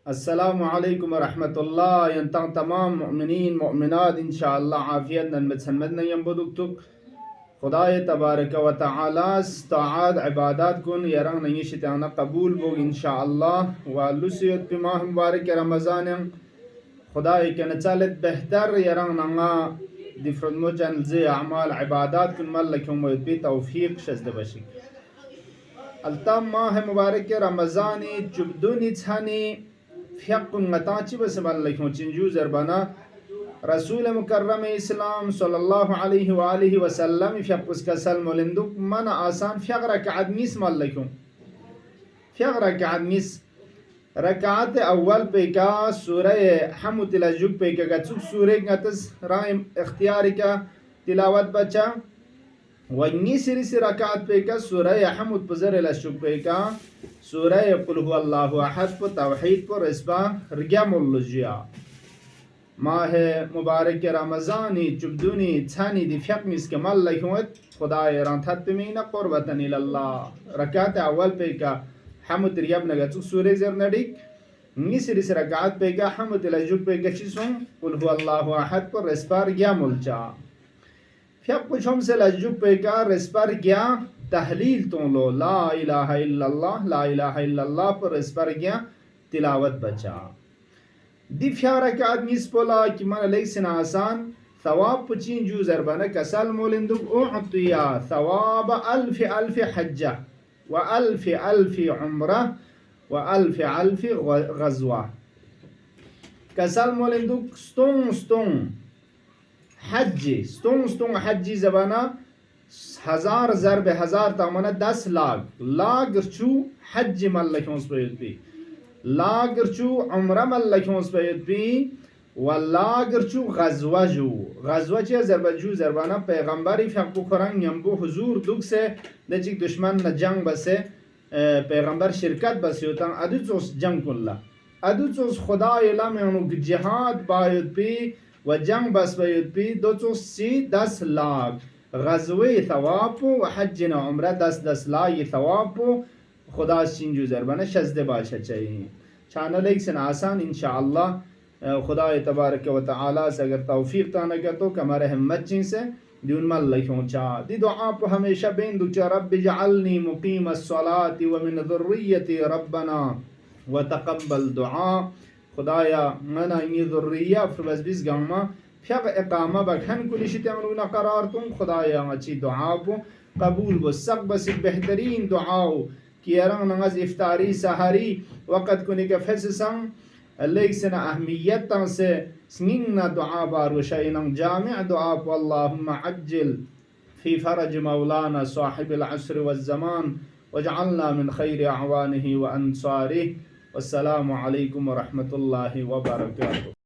अस्सलामु अलैकुम वरहमतुल्लाह यंतang तमाम मुमिनीन मुमिनात इंशाअल्लाह आफियत नन मत्सनमद नयम बुदुक्तुक खुदाए तबारक व तआला ताआत इबादत कुन यरंग नयी शिताना कबूल बोग इंशाअल्लाह व लुसियत बिमा मुबारक रमजान खुदाए के नचालत बेहतर यरंग नंगा दिफ्रद मोचन जे अमाल इबादत कुन मल लखुम मोयत तौफीक शजद बशी अल्तम माह मुबारक रमजानी जुबदुनी छानी फ़ियक़ुन मताची बसमल लखों चिंजू ज़रबाना रसूल मुकर्रम इस्लाम सल्लल्लाहु अलैहि वसल्लम फ़ियक़ुस कसल मोलिंदुक मन आसान फ़ियक़ रकात मिस मल लखों फ़ियक़ रकात मिस रकात अव्वल पे का सूरह हम तिलाजुक पे का गचुक सूरह गतस राम इख्तियार का तिलावत बचा वन्नी सिरी से रकात पे का सूरह हमद पज़र लशुक पे का सूरह कुल हुवल्लाहु अहद पर तौहीद पर इसबा रियामुल्लुजिया माह मुबारक रमज़ानी चुबदुनी छानी दी फ़ियक़ के मल लखुत खुदाए रांथत मीना क़ुर्बतन इलल्लाह रकात अव्वल पे का हमद रियाब नगचुक सूरह ज़र नडिक निसरी से रकात पे का हमद लजुक पे का चिसुम कुल हुवल्लाहु अहद पर इसबा रियामुल्जा फ़ियक़ कुछम से लजुक पे का रिस्पर गया तहलील तो लो ला इलाहा इल्लल्लाह पर रिस्पर गया तिलावत बचा दिफ्या रकात मिस पोला कि मन लेक्सन आसान थवाब पुचिन जू ज़रबाना कसल मोलिंदुक उअतिया थवाब अल्फ अल्फ हज्जा व अल्फ उम्रा व अल्फ गज़वा कसल मोलिंदुक स्टोंग हज्जी स्टोंग हज्जी ज़बाना हजार ज़रब हजार तामना 10 लाख चू हज मल्लखोंस पे लागरचू उम्र मल्लखोंस पे वलागरचू गज़वा चे ज़रबजू ज़रबाना पैगंबरी फ़ियक़ खुरंग यंबू हुजूर दुख से दचिक दुश्मन न जंग बसे पैगंबर शिरकत बसे होता अदुचोस जंग कुल्ला अदुचोस खुदा इलाम जिहाद बायुत पे व जंग बस पे 10 लाख गज़वे थवापो व हज्जन उम्रा 10 लाख ये थवापो खुदा सिंजू ज़रबाना शज़द बादशाह चाहिए चैनल एक सन आसान इंशाअल्लाह खुदा तबारक व तआला से अगर तौफीक ताना कर तो कमर हिम्मत चिं से दून मल लखों चा दी दुआ पे हमेशा बेन दुचा रब्बि जअलनी मुकीमस्सलाति व मिन ज़ुर्रियती रब्बना व तक़ब्बल दुआ खुदाया मना ये ज़ुर्रिया बस बिस गामा फ़ियक़ इक़ामा बखन कुलिश तमरुना करार तुम खुदाया अच्छी दुआ को कबूल व सब बस बेहतरीन दुआओ कि रंग नमाज इफ्तारी सहरी वक़्त कुनी के फैसंग लेकिन अहमियत से स्निंगना दुआ बार वशैनम जामिअ दुआ वल्लाहुम्मा अज्जिल फ़ी फ़रज मौलाना साहिबिल अस्र वज़्ज़मान वजअलना मिन खैरि अअवानिहि व अंसारिहि वस्सलामु अलैकुम व रहमतुल्लाहि व बरकातुहू।